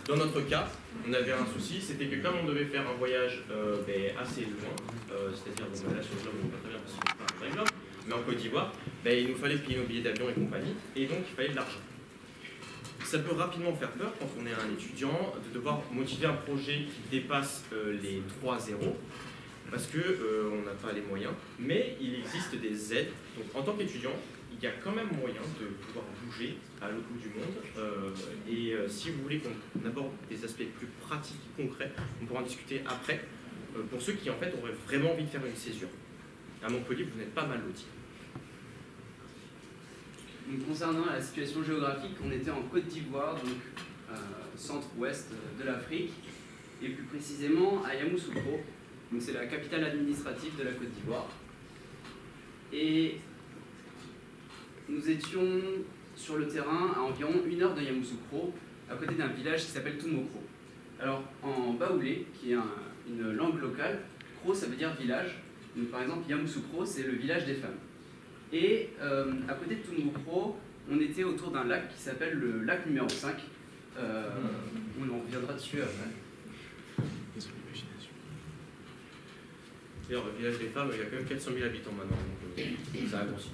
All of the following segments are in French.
Dans notre cas, on avait un souci, c'était que comme on devait faire un voyage assez loin, c'est-à-dire, bon, là sur le globe on n'est pas très bien parce qu'on n'est pas un vrai globe, mais en Côte d'Ivoire, il nous fallait payer nos billets d'avion et compagnie, et donc il fallait de l'argent. Ça peut rapidement faire peur quand on est un étudiant de devoir motiver un projet qui dépasse les 3 zéros, parce qu'on n'a pas les moyens, mais il existe des aides. Donc en tant qu'étudiant, il y a quand même moyen de pouvoir bouger à l'autre bout du monde. Si vous voulez qu'on aborde des aspects plus pratiques, concrets, on pourra en discuter après. Pour ceux qui en fait auraient vraiment envie de faire une césure. À Montpellier, vous n'êtes pas mal lotis. Donc, concernant la situation géographique, on était en Côte d'Ivoire, donc centre-ouest de l'Afrique, et plus précisément à Yamoussoukro. Donc c'est la capitale administrative de la Côte d'Ivoire. Et nous étions sur le terrain à environ 1 heure de Yamoussoukro, à côté d'un village qui s'appelle Toumokro. Alors en baoulé, qui est une langue locale, Kro ça veut dire village. Donc, par exemple, Yamoussoukro c'est le village des femmes. Et à côté de Toumokro, on était autour d'un lac qui s'appelle le lac numéro 5. On en reviendra dessus après. D'ailleurs, le village des femmes, il y a quand même 400 000 habitants maintenant, donc ça a grossi.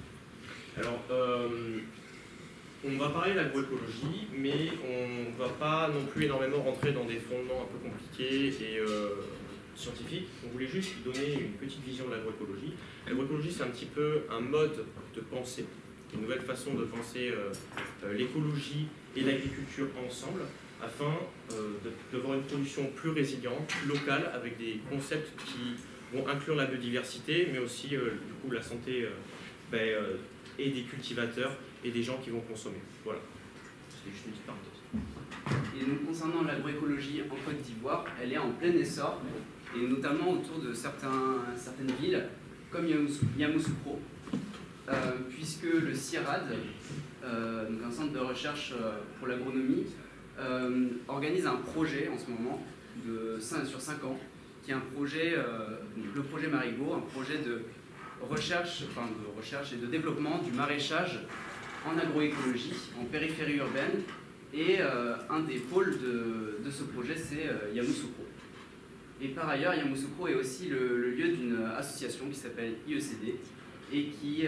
Alors, on va parler de l'agroécologie, mais on ne va pas non plus énormément rentrer dans des fondements un peu compliqués et scientifiques. On voulait juste donner une petite vision de l'agroécologie. L'agroécologie, c'est un petit peu un mode de pensée, une nouvelle façon de penser l'écologie et l'agriculture ensemble, afin d'avoir une production plus résiliente, plus locale, avec des concepts qui vont inclure la biodiversité, mais aussi du coup la santé et des cultivateurs et des gens qui vont consommer. Voilà, c'est juste une petite parenthèse. Et donc concernant l'agroécologie en Côte d'Ivoire, elle est en plein essor, et notamment autour de certaines villes, comme Yamoussoukro, puisque le CIRAD, donc un centre de recherche pour l'agronomie, organise un projet en ce moment sur 5 ans, qui est un projet, le projet Marigot, un projet de recherche et de développement du maraîchage en agroécologie, en périphérie urbaine. Et un des pôles de ce projet, c'est Yamoussoukro. Et par ailleurs, Yamoussoukro est aussi le lieu d'une association qui s'appelle IECD et qui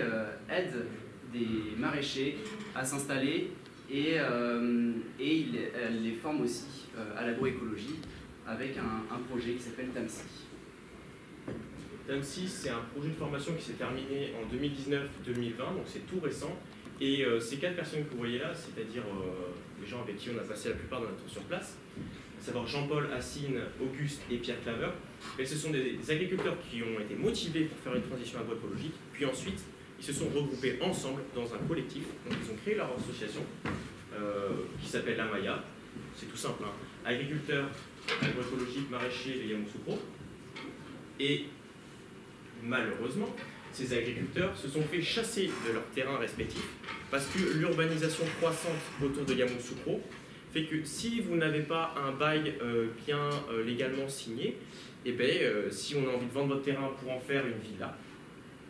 aide des maraîchers à s'installer et elle les forme aussi à l'agroécologie avec un projet qui s'appelle TAMSI. TAMSI, c'est un projet de formation qui s'est terminé en 2019-2020, donc c'est tout récent. Et ces 4 personnes que vous voyez là, c'est-à-dire les gens avec qui on a passé la plupart de notre temps sur place, à savoir Jean-Paul, Assine, Auguste et Pierre Claver, et ce sont des agriculteurs qui ont été motivés pour faire une transition agroécologique, puis ensuite ils se sont regroupés ensemble dans un collectif, donc ils ont créé leur association qui s'appelle la Maya. C'est tout simple, hein. Agriculteurs agroécologiques, maraîchers et Yamoussoukro. Et malheureusement, ces agriculteurs se sont fait chasser de leurs terrains respectifs parce que l'urbanisation croissante autour de Yamoussoukro fait que si vous n'avez pas un bail bien légalement signé, et si on a envie de vendre votre terrain pour en faire une villa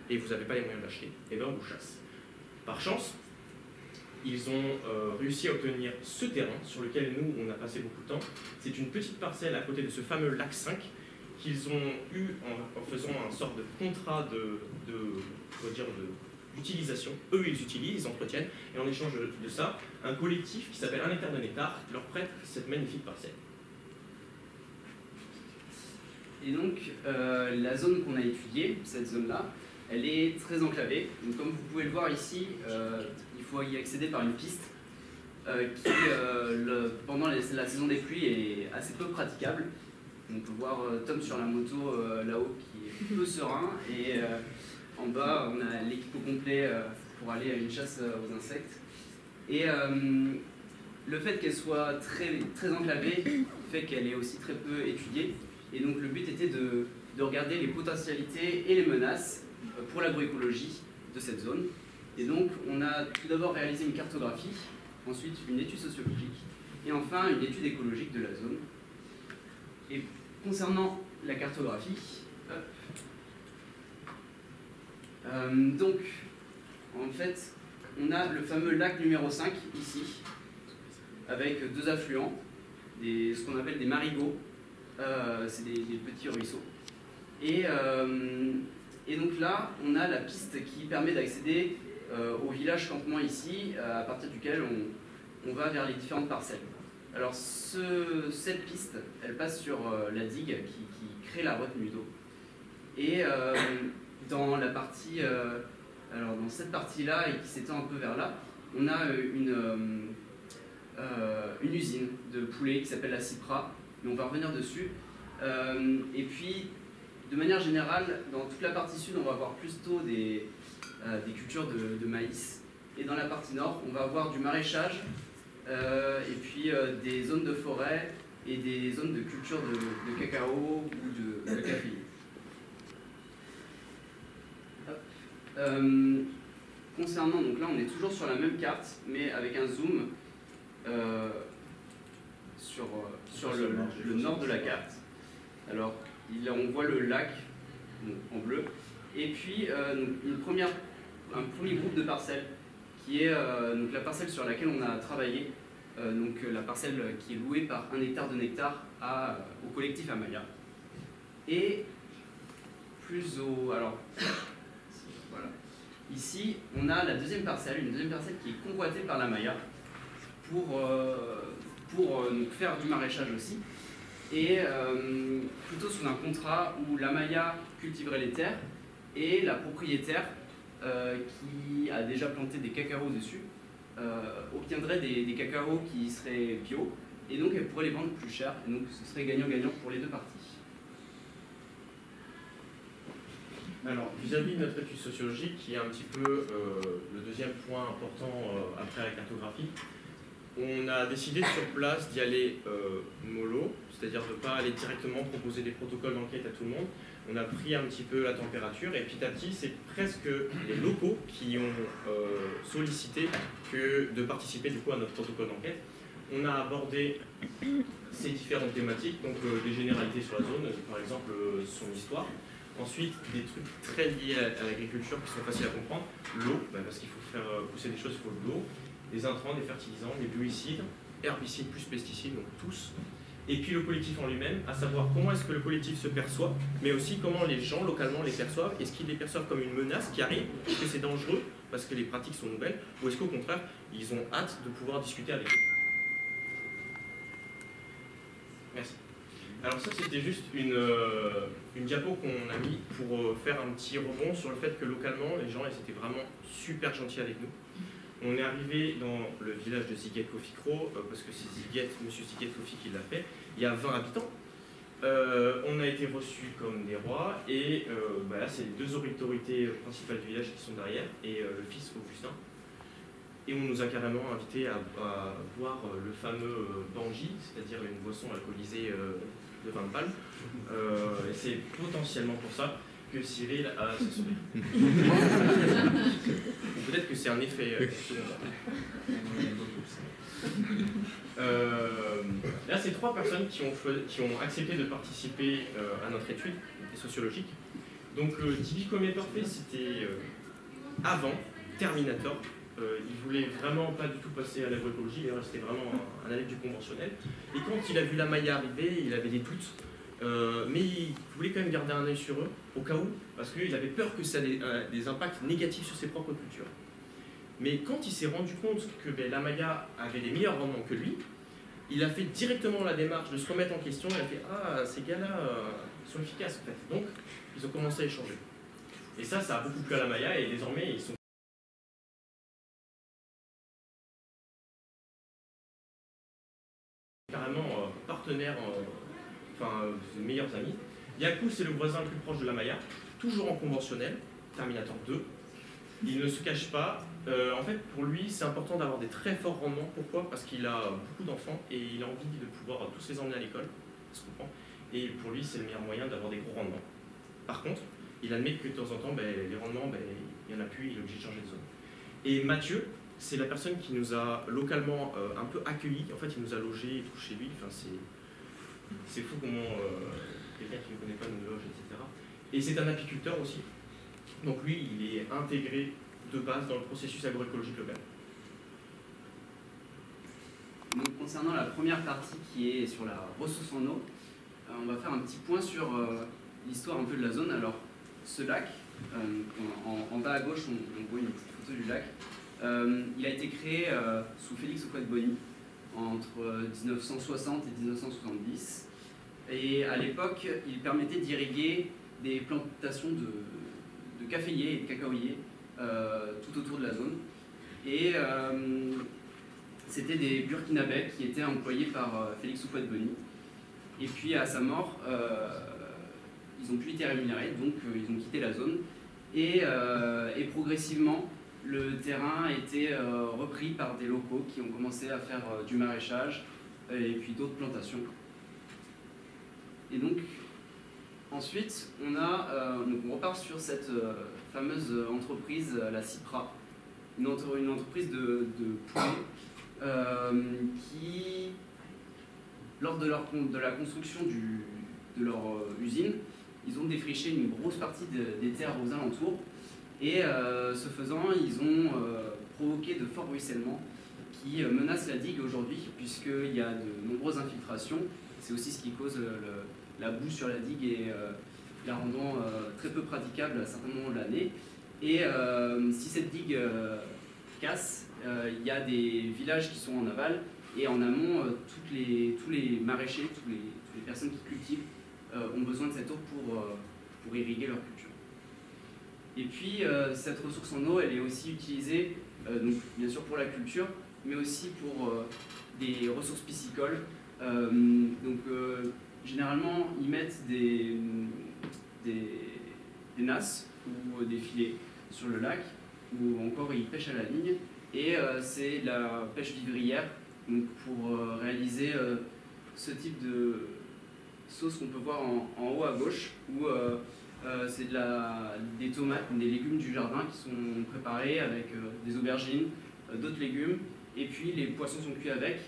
et vous n'avez pas les moyens de l'acheter, on vous chasse. Par chance, ils ont réussi à obtenir ce terrain sur lequel nous, on a passé beaucoup de temps. C'est une petite parcelle à côté de ce fameux lac 5 qu'ils ont eu en faisant un sorte de contrat d'utilisation. Eux, ils utilisent, ils entretiennent, et en échange de ça, un collectif qui s'appelle Un hectare de nectar leur prête cette magnifique parcelle. Et donc, la zone qu'on a étudiée, cette zone-là, elle est très enclavée. Donc, comme vous pouvez le voir ici, il faut y accéder par une piste qui, pendant la saison des pluies, est assez peu praticable. On peut voir Tom sur la moto là-haut qui est peu serein, et en bas on a l'équipe au complet pour aller à une chasse aux insectes. Et le fait qu'elle soit très, très enclavée fait qu'elle est aussi très peu étudiée, et donc le but était de regarder les potentialités et les menaces pour l'agroécologie de cette zone. Et donc on a tout d'abord réalisé une cartographie, ensuite une étude sociologique, et enfin une étude écologique de la zone. Et concernant la cartographie, donc en fait on a le fameux lac numéro 5 ici, avec 2 affluents, ce qu'on appelle des marigots. C'est des petits ruisseaux. Et donc là, on a la piste qui permet d'accéder au village campement ici, à partir duquel on va vers les différentes parcelles. Alors cette piste, elle passe sur la digue qui crée la retenue d'eau. Et dans la partie, dans cette partie-là, et qui s'étend un peu vers là, on a une usine de poulets qui s'appelle la Cipra, mais on va revenir dessus. Et puis, de manière générale, dans toute la partie sud, on va avoir plutôt des cultures de maïs. Et dans la partie nord, on va avoir du maraîchage, et puis des zones de forêt et des zones de culture de cacao ou de café. Concernant, donc là on est toujours sur la même carte, mais avec un zoom sur le nord de la carte. Alors, on voit le lac en bleu, et puis un premier groupe de parcelles, qui est donc la parcelle sur laquelle on a travaillé, donc la parcelle qui est louée par 1 hectare de nectar au collectif Amaya. Et plus au... Alors, voilà. Ici, on a la une deuxième parcelle qui est convoitée par la Maya pour faire du maraîchage aussi. Et plutôt sous un contrat où la Maya cultiverait les terres et la propriétaire, qui a déjà planté des cacaos dessus, obtiendrait des cacaos qui seraient bio, et donc elle pourrait les vendre plus cher, et donc ce serait gagnant-gagnant pour les deux parties. Alors, vis-à-vis de notre étude sociologique, qui est un petit peu le deuxième point important après la cartographie, on a décidé sur place d'y aller mollo, c'est-à-dire de ne pas aller directement proposer des protocoles d'enquête à tout le monde. On a pris un petit peu la température et petit à petit, c'est presque les locaux qui ont sollicité de participer du coup à notre protocole d'enquête. On a abordé ces différentes thématiques, donc des généralités sur la zone, par exemple son histoire. Ensuite, des trucs très liés à l'agriculture qui sont faciles à comprendre. L'eau, parce qu'il faut faire pousser des choses, il faut de l'eau. Des intrants, des fertilisants, des biocides, herbicides plus pesticides, donc tous. Et puis le collectif en lui-même, à savoir comment est-ce que le collectif se perçoit, mais aussi comment les gens localement les perçoivent. Est-ce qu'ils les perçoivent comme une menace qui arrive, est-ce que c'est dangereux parce que les pratiques sont nouvelles, ou est-ce qu'au contraire, ils ont hâte de pouvoir discuter avec eux. Merci. Alors ça, c'était juste une diapo qu'on a mis pour faire un petit rebond sur le fait que localement, les gens, ils étaient vraiment super gentils avec nous. On est arrivé dans le village de Ziget Kofikro, parce que c'est monsieur Ziget Kofi qui l'a fait. Il y a 20 habitants. On a été reçus comme des rois, et là, c'est les deux autorités principales du village qui sont derrière, et le fils Augustin. Et on nous a carrément invités à boire le fameux banji, c'est-à-dire une boisson alcoolisée de vin de palme. Et c'est potentiellement pour ça que Cyril a ce sourire. Peut-être que c'est un effet là, c'est 3 personnes qui ont accepté de participer à notre étude sociologique. Donc, Typico Mais Parfait, c'était avant Terminator. Il voulait vraiment pas du tout passer à l'agroécologie, d'ailleurs c'était vraiment un adepte du conventionnel. Et quand il a vu la Maya arriver, il avait des doutes, mais il voulait quand même garder un œil sur eux, au cas où, parce qu'il avait peur que ça ait des impacts négatifs sur ses propres cultures. Mais quand il s'est rendu compte que la Maya avait des meilleurs rendements que lui, il a fait directement la démarche de se remettre en question, il a fait « Ah, ces gars-là sont efficaces en fait ». Donc, ils ont commencé à échanger. Et ça a beaucoup plu à la Maya, et désormais, ils sont carrément partenaires, meilleurs amis. Yaku, c'est le voisin le plus proche de la Maya, toujours en conventionnel, Terminator 2. Il ne se cache pas. En fait, pour lui, c'est important d'avoir des très forts rendements. Pourquoi? Parce qu'il a beaucoup d'enfants et il a envie de pouvoir tous les emmener à l'école. Ça se comprend. Et pour lui, c'est le meilleur moyen d'avoir des gros rendements. Par contre, il admet que de temps en temps, les rendements, il n'y en a plus, il est obligé de changer de zone. Et Mathieu, c'est la personne qui nous a localement un peu accueillis. En fait, il nous a logés et tout chez lui. Enfin, c'est fou comment quelqu'un qui ne connaît pas nous loge, etc. Et c'est un apiculteur aussi. Donc lui, il est intégré de base dans le processus agroécologique local. Donc concernant la première partie qui est sur la ressource en eau, on va faire un petit point sur l'histoire un peu de la zone. Alors, ce lac, en bas à gauche, on voit une petite photo du lac. Il a été créé sous Félix Houphouët-Boigny entre 1960 et 1970. Et à l'époque, il permettait d'irriguer des plantations de caféiers et de cacaoyers tout autour de la zone. Et c'était des Burkinabés qui étaient employés par Félix Houphouët-Boigny. Et puis à sa mort, ils n'ont plus été rémunérés, donc ils ont quitté la zone. Et progressivement, le terrain a été repris par des locaux qui ont commencé à faire du maraîchage et puis d'autres plantations. Et donc, ensuite, donc on repart sur cette fameuse entreprise, la Cypra, une entreprise de poulets qui, lors de la construction de leur usine, ils ont défriché une grosse partie des terres aux alentours et ce faisant, ils ont provoqué de forts ruissellements qui menacent la digue aujourd'hui puisqu'il y a de nombreuses infiltrations. C'est aussi ce qui cause la boue sur la digue et la rendant très peu praticable à certains moments de l'année. Et si cette digue casse, il y a des villages qui sont en aval et en amont, tous les maraîchers, toutes les personnes qui cultivent ont besoin de cette eau pour irriguer leur culture. Et puis cette ressource en eau, elle est aussi utilisée donc, bien sûr pour la culture, mais aussi pour des ressources piscicoles. Généralement, ils mettent des nasses ou des filets sur le lac, ou encore ils pêchent à la ligne. Et c'est la pêche vivrière donc pour réaliser ce type de sauce qu'on peut voir en haut à gauche, où c'est des tomates, des légumes du jardin qui sont préparés avec des aubergines, d'autres légumes, et puis les poissons sont cuits avec.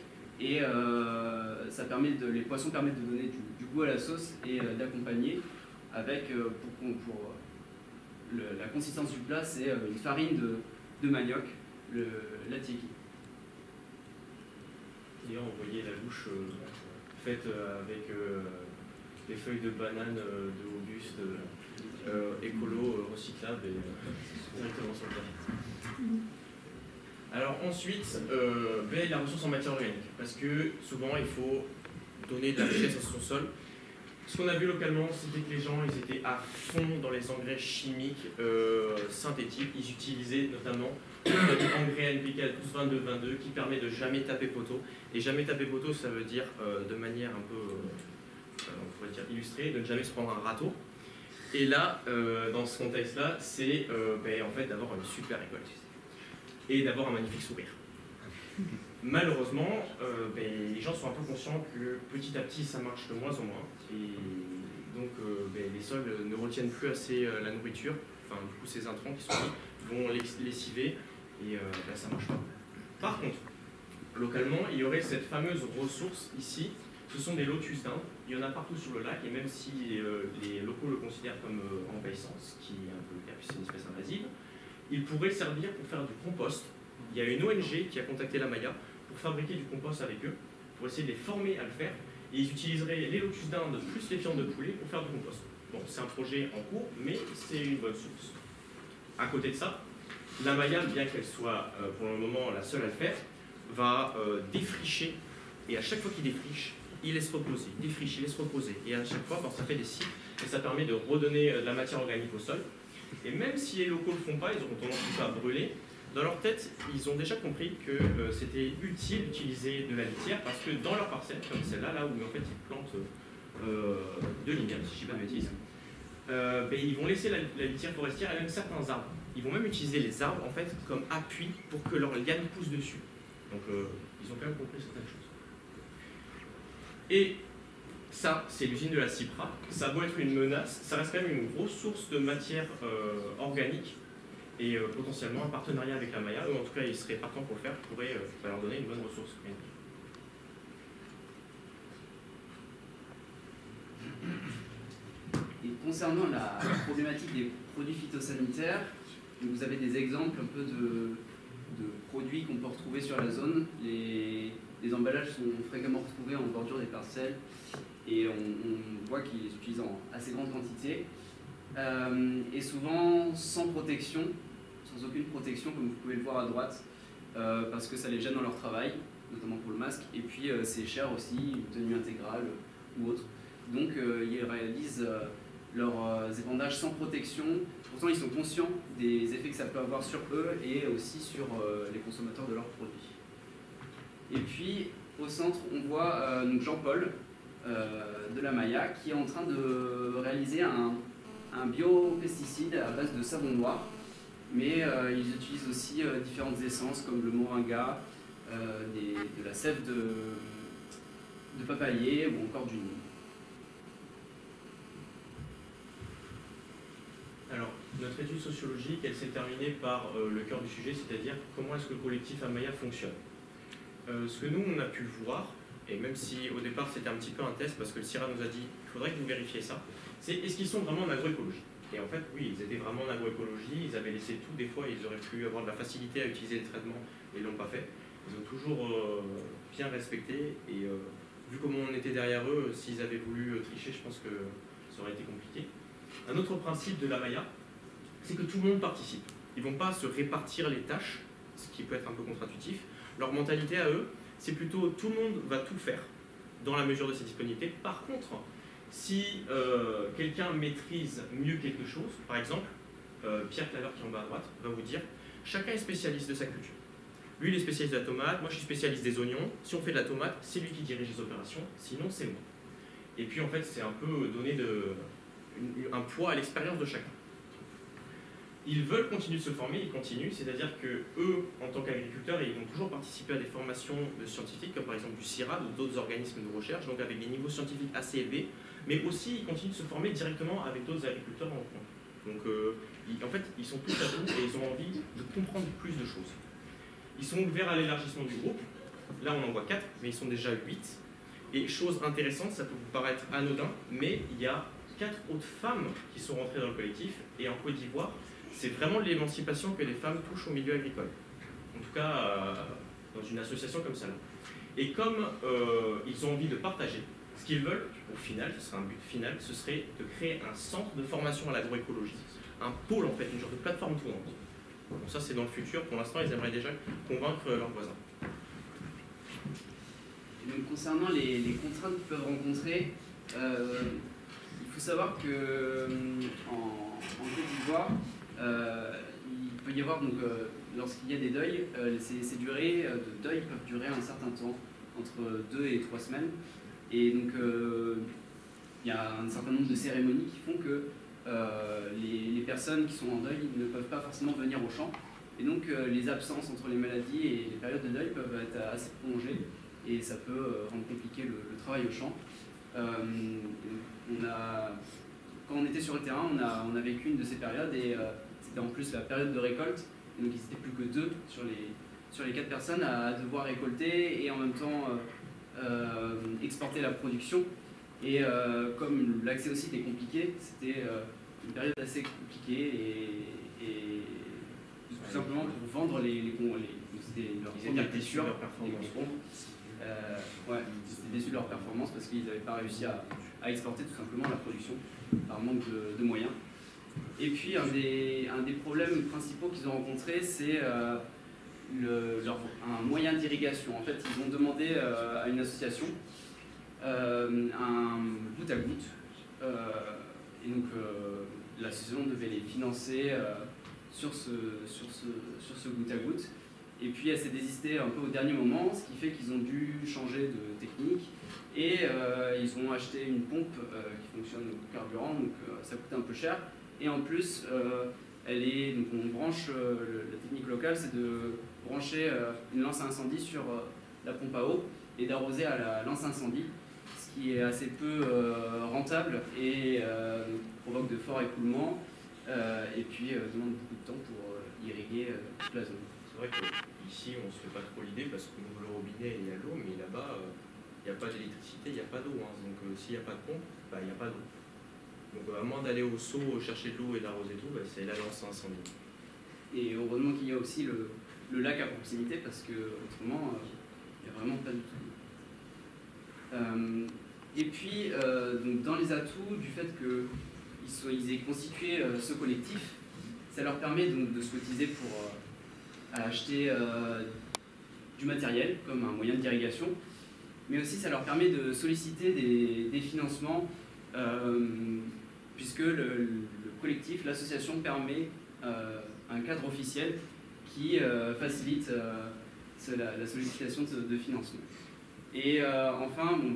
Et les poissons permettent de donner du goût à la sauce et d'accompagner avec, pour la consistance du plat, c'est une farine de manioc, la tiéki. D'ailleurs, on voyait la bouche faite avec des feuilles de banane de Auguste, écolo, recyclable et directement sur le plat. Alors ensuite, la ressource en matière organique, parce que souvent il faut donner de la richesse à son sol. Ce qu'on a vu localement, c'était que les gens ils étaient à fond dans les engrais chimiques synthétiques. Ils utilisaient notamment l'engrais NPK 12-22-22 qui permet de jamais taper poteau. Et jamais taper poteau, ça veut dire de manière un peu on pourrait dire illustrée, de ne jamais se prendre un râteau. Et là, dans ce contexte-là, c'est en fait d'avoir une super récolte et d'avoir un magnifique sourire. Malheureusement, les gens sont un peu conscients que petit à petit ça marche de moins en moins et donc les sols ne retiennent plus assez la nourriture, enfin du coup ces intrants qui sont mis vont lessiver et ça marche pas. Par contre, localement, il y aurait cette fameuse ressource ici, ce sont des lotus d'Inde, il y en a partout sur le lac et même si les locaux le considèrent comme envahissant, ce qui est un peu le cas puisque c'est une espèce invasive, il pourrait servir pour faire du compost. Il y a une ONG qui a contacté la Maya pour fabriquer du compost avec eux, pour essayer de les former à le faire. Et ils utiliseraient les lotus d'Inde plus les viandes de poulet pour faire du compost. Bon, c'est un projet en cours, mais c'est une bonne source. À côté de ça, la Maya, bien qu'elle soit pour le moment la seule à le faire, va défricher. Et à chaque fois qu'il défriche, il laisse reposer. Il défriche, il laisse reposer. Et à chaque fois, ça fait des cycles et ça permet de redonner de la matière organique au sol. Et même si les locaux ne le font pas, ils auront tendance plutôt à brûler. Dans leur tête, ils ont déjà compris que c'était utile d'utiliser de la litière parce que dans leur parcelle, comme celle-là, là où en fait ils plantent de l'igname, si je ne dis pas de bêtises, ils vont laisser la litière forestière et même certains arbres. Ils vont même utiliser les arbres en fait comme appui pour que leurs lianes poussent dessus. Donc ils ont quand même compris certaines choses. Et ça, c'est l'usine de la Cypra. Ça a beau être une menace, ça reste quand même une grosse source de matière organique. Et potentiellement un partenariat avec la Maya, ou en tout cas ils seraient partants pour le faire, pourrait leur donner une bonne ressource. Et concernant la problématique des produits phytosanitaires, vous avez des exemples un peu de produits qu'on peut retrouver sur la zone. Les emballages sont fréquemment retrouvés en bordure des parcelles et on voit qu'ils les utilisent en assez grande quantité. Et souvent sans protection, sans aucune protection, comme vous pouvez le voir à droite, parce que ça les gêne dans leur travail, notamment pour le masque, et puis c'est cher aussi, une tenue intégrale ou autre. Donc ils réalisent leurs épandages sans protection. Pourtant ils sont conscients des effets que ça peut avoir sur eux et aussi sur les consommateurs de leurs produits. Et puis au centre on voit donc Jean-Paul de la Maya qui est en train de réaliser un biopesticide à base de savon noir, mais ils utilisent aussi différentes essences comme le moringa, de la sève de papayer ou encore du nîmes. Alors, notre étude sociologique, elle s'est terminée par le cœur du sujet, c'est-à-dire comment est-ce que le collectif Amaya fonctionne. Ce que nous, on a pu voir, et même si au départ c'était un petit peu un test, parce que le CIRAD nous a dit il faudrait que vous vérifiez ça, c'est est-ce qu'ils sont vraiment en agroécologie. Et en fait, oui, ils étaient vraiment en agroécologie, ils avaient laissé tout, des fois ils auraient pu avoir de la facilité à utiliser les traitements, et ils ne l'ont pas fait. Ils ont toujours bien respecté, et vu comment on était derrière eux, s'ils avaient voulu tricher, je pense que ça aurait été compliqué. Un autre principe de la Maya, c'est que tout le monde participe. Ils ne vont pas se répartir les tâches, ce qui peut être un peu contre-intuitif. Leur mentalité à eux, c'est plutôt tout le monde va tout faire dans la mesure de ses disponibilités. Par contre, si quelqu'un maîtrise mieux quelque chose, par exemple, Pierre Claver qui est en bas à droite va vous dire chacun est spécialiste de sa culture. Lui il est spécialiste de la tomate, moi je suis spécialiste des oignons. Si on fait de la tomate, c'est lui qui dirige les opérations, sinon c'est moi. Et puis en fait c'est un peu donner un poids à l'expérience de chacun. Ils veulent continuer de se former, ils continuent, c'est-à-dire que eux, en tant qu'agriculteurs, ils vont toujours participer à des formations scientifiques, comme par exemple du CIRAD ou d'autres organismes de recherche, donc avec des niveaux scientifiques assez élevés, mais aussi ils continuent de se former directement avec d'autres agriculteurs en coin. Donc en fait, ils sont tous à tout et ils ont envie de comprendre plus de choses. Ils sont ouverts à l'élargissement du groupe, là on en voit 4, mais ils sont déjà 8. Et chose intéressante, ça peut vous paraître anodin, mais il y a 4 autres femmes qui sont rentrées dans le collectif, et en Côte d'Ivoire, c'est vraiment l'émancipation que les femmes touchent au milieu agricole. En tout cas, dans une association comme celle-là. Et comme ils ont envie de partager, ce qu'ils veulent, au final, ce serait un but final, ce serait de créer un centre de formation à l'agroécologie. Un pôle, en fait, une sorte de plateforme tournante. Donc ça, c'est dans le futur. Pour l'instant, ils aimeraient déjà convaincre leurs voisins. Donc, concernant les contraintes qu'ils peuvent rencontrer, il faut savoir que en Côte d'Ivoire, il peut y avoir, donc, lorsqu'il y a des deuils, ces durées de deuil peuvent durer un certain temps, entre 2 et 3 semaines. Et donc, il y a un certain nombre de cérémonies qui font que les personnes qui sont en deuil ne peuvent pas forcément venir au champ. Et donc, les absences entre les maladies et les périodes de deuil peuvent être assez prolongées. Et ça peut rendre compliqué le travail au champ. Quand on était sur le terrain, on a vécu une de ces périodes et c'était en plus la période de récolte. Et donc ils n'étaient plus que 2 sur les 4 personnes à devoir récolter et en même temps exporter la production. Et comme l'accès au site est compliqué, c'était une période assez compliquée et tout simplement pour vendre c'était leur première blessure, les ouais, ils étaient déçus de leur performance parce qu'ils n'avaient pas réussi à exporter tout simplement la production par manque de moyens. Et puis un des problèmes principaux qu'ils ont rencontrés, c'est un moyen d'irrigation. En fait, ils ont demandé à une association un goutte à goutte. Et donc l'association devait les financer sur ce goutte à goutte. Et puis elle s'est désistée un peu au dernier moment, ce qui fait qu'ils ont dû changer de technique et ils ont acheté une pompe qui fonctionne au carburant, donc ça coûte un peu cher. Et en plus, donc on branche, la technique locale, c'est de brancher une lance à incendie sur la pompe à eau et d'arroser à la lance incendie, ce qui est assez peu rentable et provoque de forts écoulements et puis demande beaucoup de temps pour irriguer toute la zone. C'est vrai qu'ici, on ne se fait pas trop l'idée parce qu'on ouvre le robinet et il y a l'eau, mais là-bas, il n'y a pas d'électricité, il n'y a pas d'eau. Hein. Donc s'il n'y a pas de pompe, il n'y a pas d'eau. Donc à moins d'aller au seau chercher de l'eau et d'arroser tout, c'est la lance à incendie. Et heureusement qu'il y a aussi le lac à proximité parce que autrement, il y n'y a vraiment pas du tout. Et puis, donc dans les atouts du fait qu'ils aient constitué ce collectif, ça leur permet donc de se cotiser pour acheter du matériel comme un moyen d'irrigation, mais aussi ça leur permet de solliciter des financements puisque le collectif, l'association permet un cadre officiel qui facilite la sollicitation de financement. Et enfin, bon,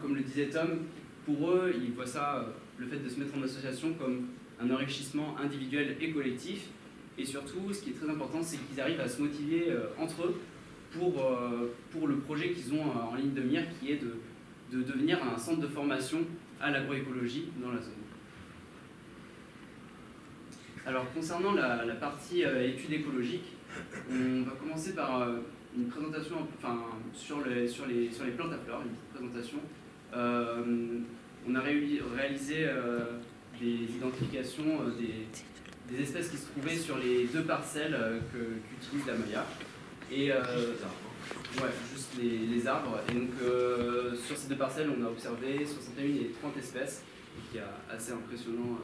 comme le disait Tom, pour eux, ils voient ça, le fait de se mettre en association comme un enrichissement individuel et collectif. Et surtout, ce qui est très important, c'est qu'ils arrivent à se motiver entre eux pour le projet qu'ils ont en ligne de mire, qui est de devenir un centre de formation à l'agroécologie dans la zone. Alors, concernant la partie études écologiques, on va commencer par une présentation sur les plantes à fleurs, une petite présentation. On a réalisé des identifications des espèces qui se trouvaient sur les 2 parcelles qu'utilise la Maya. Et ouais, juste les arbres. Et donc sur ces 2 parcelles, on a observé 61 et 30 espèces, qui est assez impressionnant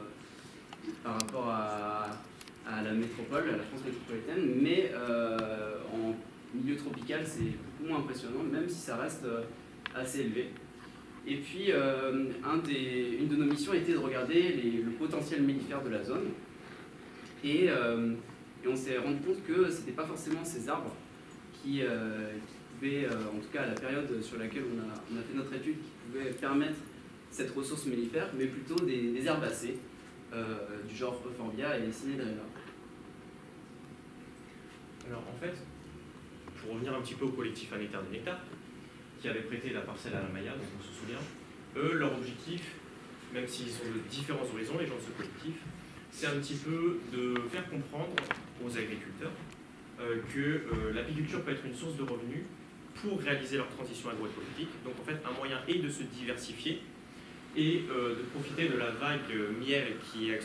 par rapport à la métropole, à la France métropolitaine, mais en milieu tropical, c'est beaucoup moins impressionnant, même si ça reste assez élevé. Et puis, une de nos missions était de regarder le potentiel mellifère de la zone. Et on s'est rendu compte que ce n'était pas forcément ces arbres qui pouvaient, en tout cas à la période sur laquelle on a fait notre étude, qui pouvaient permettre cette ressource mellifère, mais plutôt des herbacées du genre Euphorbia et Synedrella. Alors en fait, pour revenir un petit peu au collectif Un hectare de nectar, qui avait prêté la parcelle à la Maya, donc on se souvient, eux, leur objectif, même s'ils sont de différents horizons, les gens de ce collectif, c'est un petit peu de faire comprendre aux agriculteurs que l'apiculture peut être une source de revenus pour réaliser leur transition agroécologique. Donc en fait, un moyen est de se diversifier et de profiter de la vague miel qui est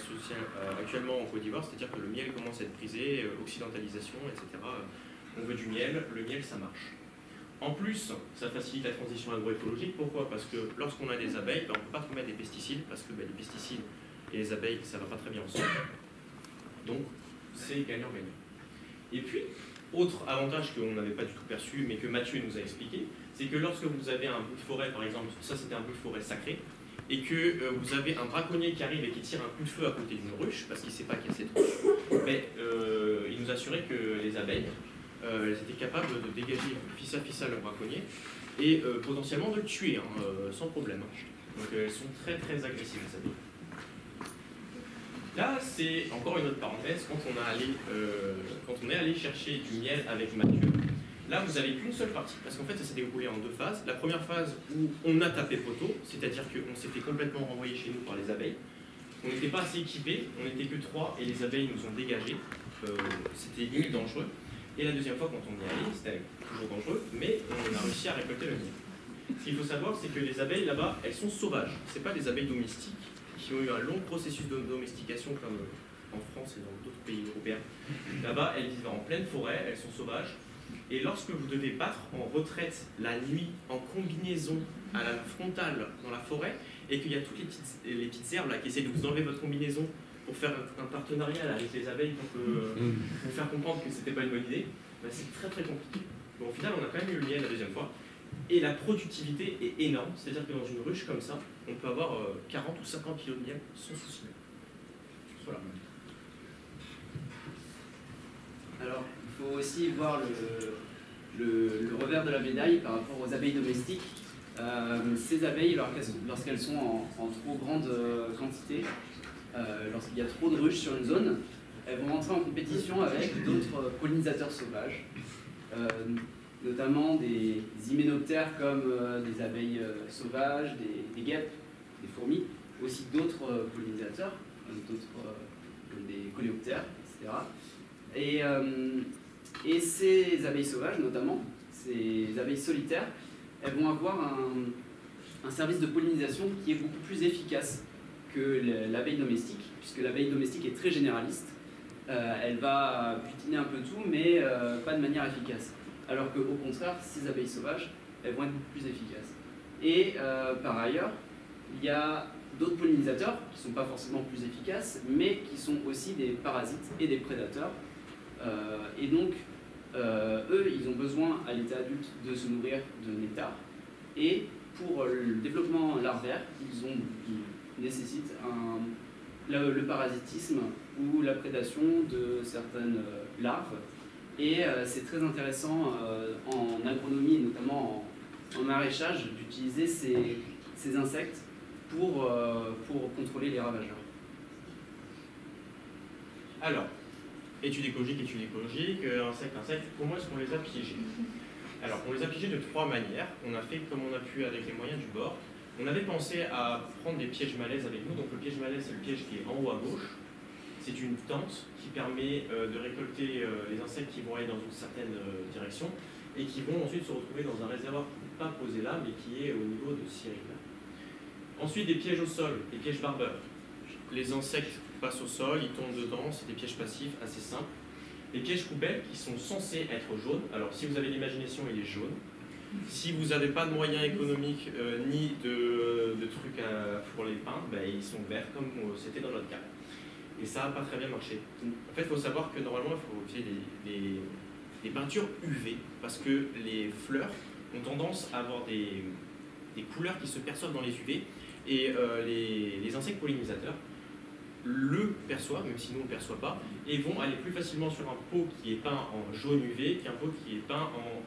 actuellement en Côte d'Ivoire, c'est-à-dire que le miel commence à être prisé, occidentalisation, etc. On veut du miel, le miel ça marche. En plus, ça facilite la transition agroécologique. Pourquoi? Parce que lorsqu'on a des abeilles, on ne peut pas trop mettre des pesticides, parce que les pesticides et les abeilles, ça ne va pas très bien ensemble. Donc, c'est gagnant-gagnant. Et puis, autre avantage qu'on n'avait pas du tout perçu, mais que Mathieu nous a expliqué, c'est que lorsque vous avez un bout de forêt, par exemple, ça c'était un bout de forêt sacré, et que vous avez un braconnier qui arrive et qui tire un coup de feu à côté d'une ruche, parce qu'il ne sait pas qu'il y a cette ruche, mais il nous assurait que les abeilles, elles étaient capables de dégager fissa le braconnier, et potentiellement de le tuer, sans problème. Donc elles sont très très agressives, les abeilles. Là, c'est encore une autre parenthèse, quand on est allé chercher du miel avec Mathieu, là vous n'avez qu'une seule partie, parce qu'en fait ça s'est déroulé en 2 phases. La première phase où on a tapé poteau, c'est-à-dire qu'on s'est fait complètement renvoyer chez nous par les abeilles. On n'était pas assez équipés, on n'était que 3 et les abeilles nous ont dégagés, c'était limite dangereux. Et la deuxième fois quand on y est allé, c'était toujours dangereux, mais on a réussi à récolter le miel. Ce qu'il faut savoir, c'est que les abeilles là-bas, elles sont sauvages, ce n'est pas des abeilles domestiques, qui ont eu un long processus de domestication comme en France et dans d'autres pays européens. Là-bas, elles vivent en pleine forêt, elles sont sauvages. Et lorsque vous devez battre en retraite la nuit en combinaison à la frontale dans la forêt, et qu'il y a toutes les petites herbes là, qui essaient de vous enlever votre combinaison pour faire un partenariat là, avec les abeilles pour vous faire comprendre que c'était pas une bonne idée, c'est très très compliqué. Bon, au final, on a quand même eu le miel la deuxième fois. Et la productivité est énorme, c'est-à-dire que dans une ruche comme ça, on peut avoir 40 ou 50 kg de miel sans souci. Voilà. Alors, il faut aussi voir le revers de la médaille par rapport aux abeilles domestiques. Ces abeilles, lorsqu'elles sont en trop grande quantité, lorsqu'il y a trop de ruches sur une zone, elles vont entrer en compétition avec d'autres pollinisateurs sauvages. Notamment des hyménoptères comme des abeilles sauvages, des guêpes, des fourmis, aussi d'autres pollinisateurs, comme des coléoptères, etc. Et ces abeilles sauvages, notamment, ces abeilles solitaires, elles vont avoir un service de pollinisation qui est beaucoup plus efficace que l'abeille domestique, puisque l'abeille domestique est très généraliste. Elle va butiner un peu tout, mais pas de manière efficace. alors qu'au contraire, ces abeilles sauvages, elles vont être beaucoup plus efficaces. Et par ailleurs, il y a d'autres pollinisateurs qui ne sont pas forcément plus efficaces, mais qui sont aussi des parasites et des prédateurs. Et donc, eux, ils ont besoin à l'état adulte de se nourrir de nectar. Et pour le développement larvaire, ils nécessitent le parasitisme ou la prédation de certaines larves. Et c'est très intéressant en agronomie, notamment en maraîchage, d'utiliser ces insectes pour contrôler les ravageurs. Alors, études écologiques, insectes, comment est-ce qu'on les a piégés? Alors, on les a piégés de 3 manières. On a fait comme on a pu avec les moyens du bord. On avait pensé à prendre des pièges malaises avec nous. Donc le piège malaise, c'est le piège qui est en haut à gauche. C'est une tente qui permet de récolter les insectes qui vont aller dans une certaine direction et qui vont ensuite se retrouver dans un réservoir qui n'est pas posé là, mais qui est au niveau de Cyril. Ensuite, des pièges au sol, des pièges barbeurs. Les insectes passent au sol, ils tombent dedans, c'est des pièges passifs assez simples. Les pièges poubelles qui sont censés être jaunes. Alors, si vous avez l'imagination, il est jaune. Si vous n'avez pas de moyens économiques ni de trucs pour les peindre, ben, ils sont verts comme c'était dans notre cas. Et ça n'a pas très bien marché. En fait, il faut savoir que normalement, il faut utiliser des peintures UV parce que les fleurs ont tendance à avoir des couleurs qui se perçoivent dans les UV et les insectes pollinisateurs le perçoivent, même si nous on ne le perçoit pas, et vont aller plus facilement sur un pot qui est peint en jaune UV qu'un pot qui est peint en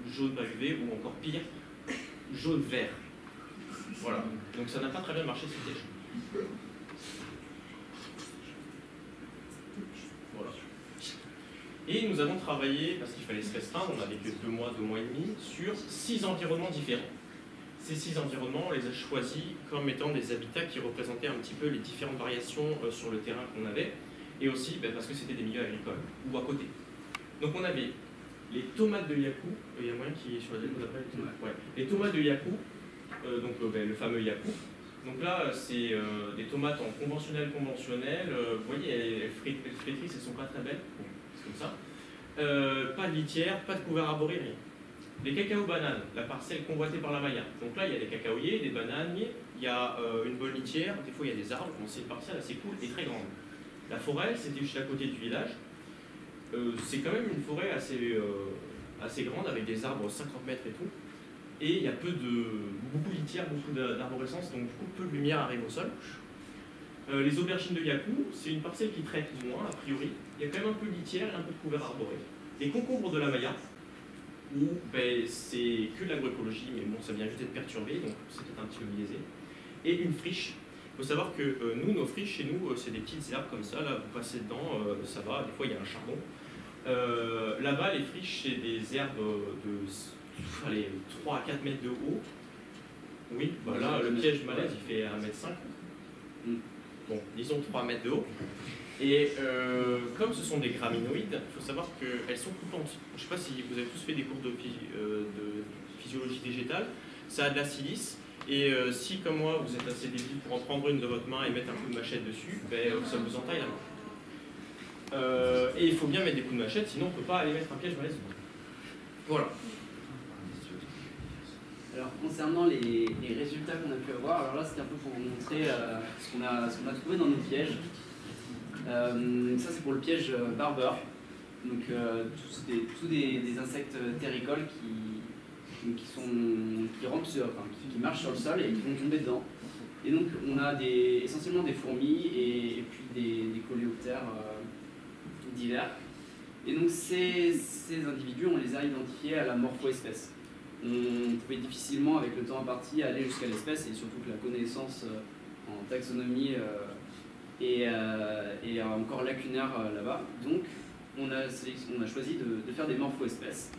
jaune pas UV ou encore pire, jaune-vert. Voilà, donc ça n'a pas très bien marché ce piège. Voilà. Et nous avons travaillé, parce qu'il fallait se restreindre, on n'avait que 2 mois et demi, sur 6 environnements différents. Ces 6 environnements, on les a choisis comme étant des habitats qui représentaient un petit peu les différentes variations sur le terrain qu'on avait, et aussi parce que c'était des milieux agricoles, ou à côté. Donc on avait les tomates de Yakou, il y a moyen qui est sur la deuxième après, ouais. Les tomates de Yakou, le fameux Yakou. Donc là, c'est des tomates en conventionnel. Vous voyez, elles flétrissent, elles sont pas très belles, c'est comme ça. Pas de litière, pas de couvert arboré, rien. Les cacao-bananes, la parcelle convoitée par la Maya. Donc là, il y a des cacaoyers, des bananiers, il y a une bonne litière, des fois il y a des arbres, donc c'est une parcelle assez cool et très grande. La forêt, c'était juste à côté du village. C'est quand même une forêt assez grande avec des arbres 50 mètres et tout. Et il y a beaucoup de litière, beaucoup d'arborescence, donc beaucoup peu de lumière arrive au sol. Les aubergines de Yakou, c'est une parcelle qui traite moins, a priori. Il y a quand même un peu de litière et un peu de couvert arboré. Les concombres de la Maya, où c'est que de l'agroécologie, mais bon, ça vient juste d'être perturbé, donc c'est peut-être un petit peu biaisé. Et une friche. Il faut savoir que nos friches, chez nous, c'est des petites herbes comme ça, là, vous passez dedans, ça va, des fois il y a un charbon. Là-bas, les friches, c'est des herbes de 3 à 4 mètres de haut. Oui, bah là, le piège malaise, il fait 1,5 m. Bon, disons 3 mètres de haut. Et comme ce sont des graminoïdes, il faut savoir qu'elles sont coupantes. Je ne sais pas si vous avez tous fait des cours de physiologie végétale. Ça a de la silice. Et si, comme moi, vous êtes assez débile pour en prendre une de votre main et mettre un coup de machette dessus, ça vous entaille la main. Et il faut bien mettre des coups de machette, sinon on ne peut pas aller mettre un piège malaise. Voilà. Alors, concernant les résultats qu'on a pu avoir, alors là, c'était un peu pour vous montrer ce qu'on a trouvé dans nos pièges. Ça, c'est pour le piège barbeur. Donc, tous des insectes terricoles qui marchent sur le sol et qui vont tomber dedans. Et donc, on a essentiellement des fourmis et puis des coléoptères divers. Et donc, ces individus, on les a identifiés à la morpho-espèce. On pouvait difficilement, avec le temps imparti, aller jusqu'à l'espèce, et surtout que la connaissance en taxonomie est encore lacunaire là-bas. Donc, on a choisi de faire des morpho-espèces.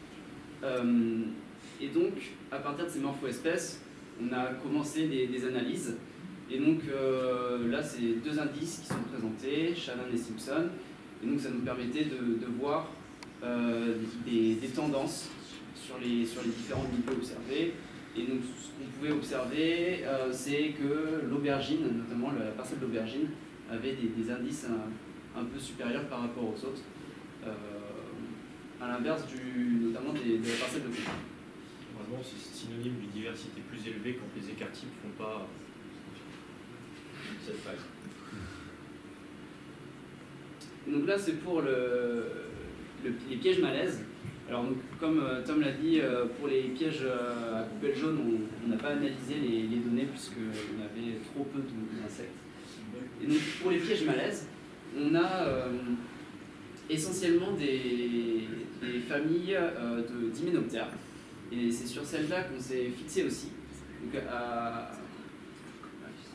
Et donc, à partir de ces morpho-espèces, on a commencé des analyses. Et donc, là, c'est 2 indices qui sont présentés, Shannon et Simpson. Et donc, ça nous permettait de voir des tendances sur les différents milieux observés. Et donc, ce qu'on pouvait observer, c'est que l'aubergine, notamment la parcelle d'aubergine, avait des indices un peu supérieurs par rapport aux autres, à l'inverse notamment de la parcelle de fond. Normalement, c'est synonyme d'une diversité plus élevée quand les écarts types ne font pas cette phase. Donc là, c'est pour les pièges malaises. Alors, donc, comme Tom l'a dit, pour les pièges à coupelle jaune, on n'a pas analysé les données puisqu'on avait trop peu d'insectes. Et donc, pour les pièges malaises, on a essentiellement des familles d'hyménoptères. Et c'est sur celle-là qu'on s'est fixé aussi. Donc,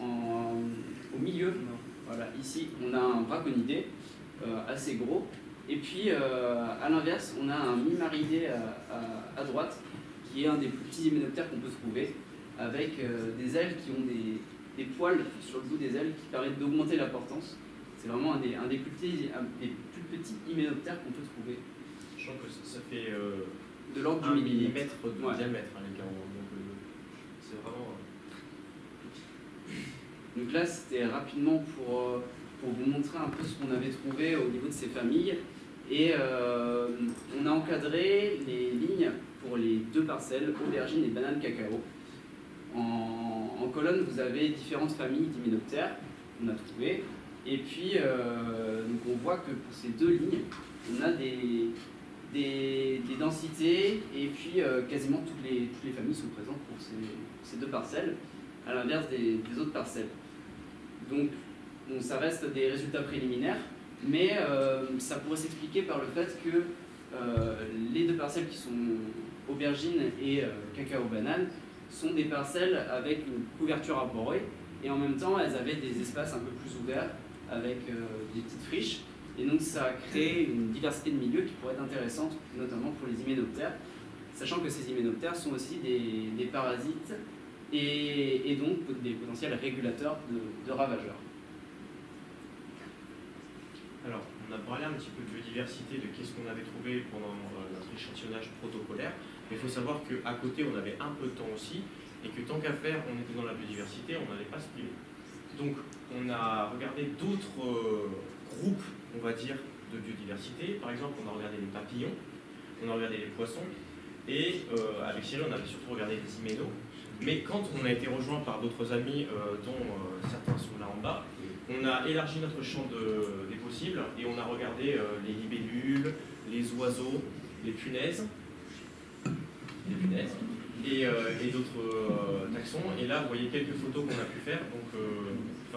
au milieu, voilà, ici, on a un braconidé assez gros. Et puis, à l'inverse, on a un mimaridé à droite, qui est un des plus petits hyménoptères qu'on peut trouver, avec des ailes qui ont des poils sur le bout des ailes qui permettent d'augmenter la portance. C'est vraiment un des plus petits hyménoptères qu'on peut trouver. Je sens que ça fait de l'ordre du 1 millimètre de diamètre, hein, les gars. Donc, c'est vraiment petit. Donc là, c'était rapidement pour vous montrer un peu ce qu'on avait trouvé au niveau de ces familles. Et on a encadré les lignes pour les deux parcelles, aubergines et bananes cacao. En colonne, vous avez différentes familles d'hyménoptères qu'on a trouvées. Et puis, donc on voit que pour ces deux lignes, on a des densités et puis quasiment toutes les familles sont présentes pour ces deux parcelles, à l'inverse des autres parcelles. Donc, bon, ça reste des résultats préliminaires, mais ça pourrait s'expliquer par le fait que les deux parcelles qui sont aubergines et cacao-banane sont des parcelles avec une couverture arborée, et en même temps, elles avaient des espaces un peu plus ouverts avec des petites friches. Et donc ça crée une diversité de milieux qui pourrait être intéressante, notamment pour les hyménoptères, sachant que ces hyménoptères sont aussi des parasites et donc des potentiels régulateurs de ravageurs. Alors, on a parlé un petit peu de biodiversité, de qu'est-ce qu'on avait trouvé pendant notre échantillonnage protocolaire, mais il faut savoir qu'à côté, on avait un peu de temps aussi, et que tant qu'à faire, on était dans la biodiversité, on n'allait pas se priver. Donc, on a regardé d'autres groupes, on va dire, de biodiversité. Par exemple, on a regardé les papillons, on a regardé les poissons, et avec Cyril, on avait surtout regardé les hyménos. Mais quand on a été rejoint par d'autres amis, dont certains sont là en bas, on a élargi notre champ des possibles et on a regardé les libellules, les oiseaux, les punaises et d'autres taxons. Et là, vous voyez quelques photos qu'on a pu faire. Donc,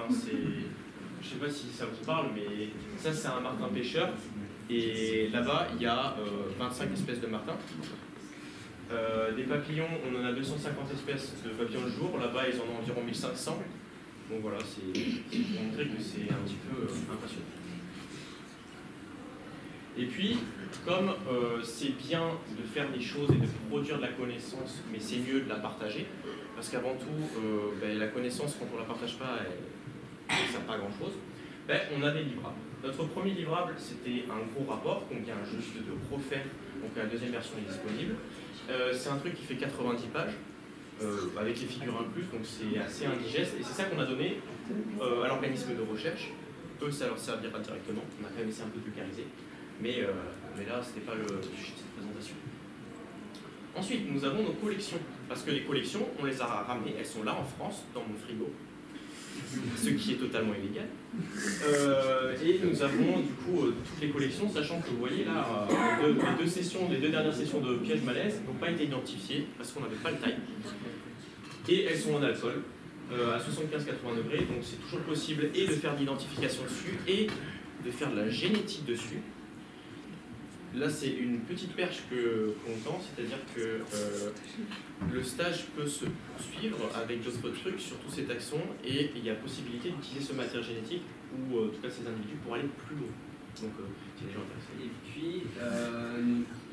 je ne sais pas si ça vous parle, mais ça, c'est un martin pêcheur. Et là-bas, il y a 25 espèces de martins. Des papillons, on en a 250 espèces de papillons le jour. Là-bas, ils en ont environ 1500. Donc voilà, c'est pour montrer que c'est un petit peu impressionnant. Et puis, comme c'est bien de faire des choses et de produire de la connaissance, mais c'est mieux de la partager, parce qu'avant tout, la connaissance, quand on ne la partage pas, elle ne sert pas à grand-chose, on a des livrables. Notre premier livrable, c'était un gros rapport qu'on vient juste de refaire, donc la deuxième version est disponible. C'est un truc qui fait 90 pages, avec les figures incluses, donc c'est assez indigeste, et c'est ça qu'on a donné à l'organisme de recherche. Eux, ça leur servira directement, on a quand même essayé un peu de vulgariser, mais là, ce n'était pas le sujet de cette présentation. Ensuite, nous avons nos collections, parce que les collections, on les a ramenées, elles sont là en France, dans mon frigo, ce qui est totalement illégal. Et nous avons du coup toutes les collections, sachant que vous voyez là, les deux dernières sessions de pièges malaises n'ont pas été identifiées parce qu'on n'avait pas le time. Et elles sont en alcool, à 75-80 degrés, donc c'est toujours possible et de faire de l'identification dessus et de faire de la génétique dessus. Là, c'est une petite perche qu'on tend, c'est-à-dire que le stage peut se poursuivre avec d'autres trucs sur tous ces taxons et il y a possibilité d'utiliser ce matériel génétique ou en tout cas ces individus pour aller plus loin. Donc, c'est des gens intéressés. Et puis,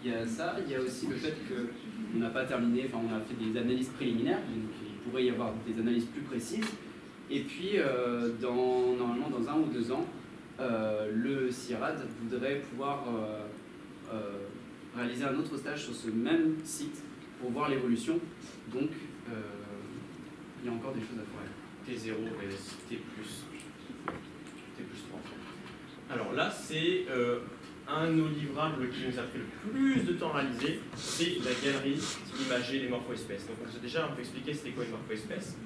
il y a ça, il y a aussi le fait qu'on n'a pas terminé, enfin, on a fait des analyses préliminaires, donc il pourrait y avoir des analyses plus précises. Et puis, normalement, dans 1 ou 2 ans, le CIRAD voudrait pouvoir réaliser un autre stage sur ce même site pour voir l'évolution. Donc, il y a encore des choses à faire. T0 et T plus 3. Alors là, c'est un de nos livrables qui nous a pris le plus de temps à réaliser, c'est la galerie imagée des morpho-espèces. Donc on s'est déjà un peu expliqué c'était quoi une morpho-espèce.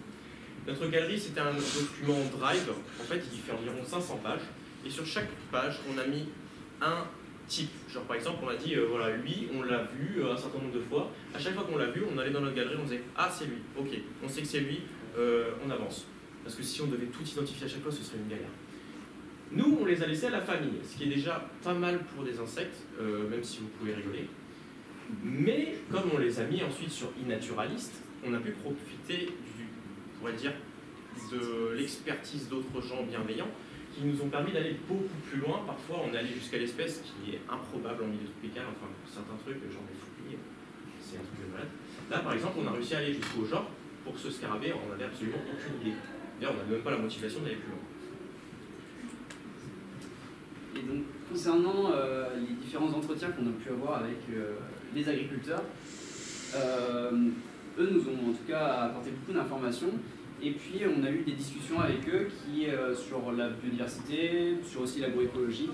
Notre galerie, c'était un document Drive. En fait, il fait environ 500 pages. Et sur chaque page, on a mis un type. Genre par exemple, on a dit, voilà, lui, on l'a vu un certain nombre de fois. À chaque fois qu'on l'a vu, on allait dans notre galerie, on disait, ah, c'est lui, ok, on sait que c'est lui, on avance. Parce que si on devait tout identifier à chaque fois, ce serait une galère. Nous, on les a laissés à la famille, ce qui est déjà pas mal pour des insectes, même si vous pouvez rigoler. Mais comme on les a mis ensuite sur iNaturalist, on a pu profiter on pourrait dire, de l'expertise d'autres gens bienveillants qui nous ont permis d'aller beaucoup plus loin. Parfois, on est allé jusqu'à l'espèce qui est improbable en milieu tropical, enfin, certains trucs, genre des fouilles, c'est un truc de malade. Là, par exemple, on a réussi à aller jusqu'au genre. Pour ce scarabée, on n'avait absolument aucune idée. D'ailleurs, on n'avait même pas la motivation d'aller plus loin. Et donc, concernant les différents entretiens qu'on a pu avoir avec les agriculteurs, eux nous ont en tout cas apporté beaucoup d'informations. Et puis, on a eu des discussions avec eux sur la biodiversité, sur aussi l'agroécologie.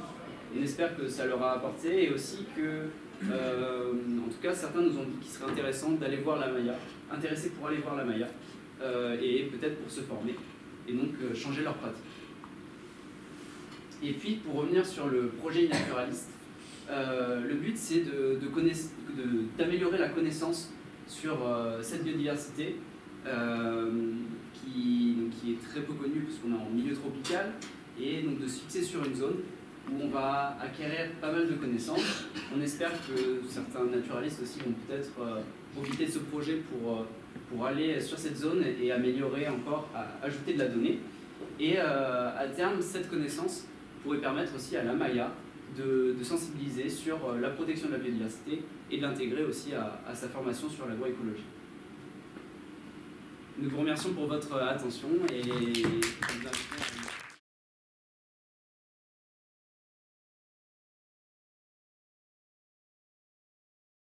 Et on espère que ça leur a apporté et aussi que, en tout cas, certains nous ont dit qu'il serait intéressant d'aller voir la Maya, intéressés pour aller voir la Maya, et peut-être pour se former, et donc changer leur pratique. Et puis, pour revenir sur le projet iNaturalist, le but c'est d'améliorer la connaissance sur cette biodiversité qui est très peu connue puisqu'on est en milieu tropical, et donc de se fixer sur une zone où on va acquérir pas mal de connaissances. On espère que certains naturalistes aussi vont peut-être profiter de ce projet pour aller sur cette zone et améliorer encore, ajouter de la donnée. Et à terme, cette connaissance pourrait permettre aussi à la Maya de sensibiliser sur la protection de la biodiversité et de l'intégrer aussi à sa formation sur l'agroécologie. Nous vous remercions pour votre attention et je vous invite à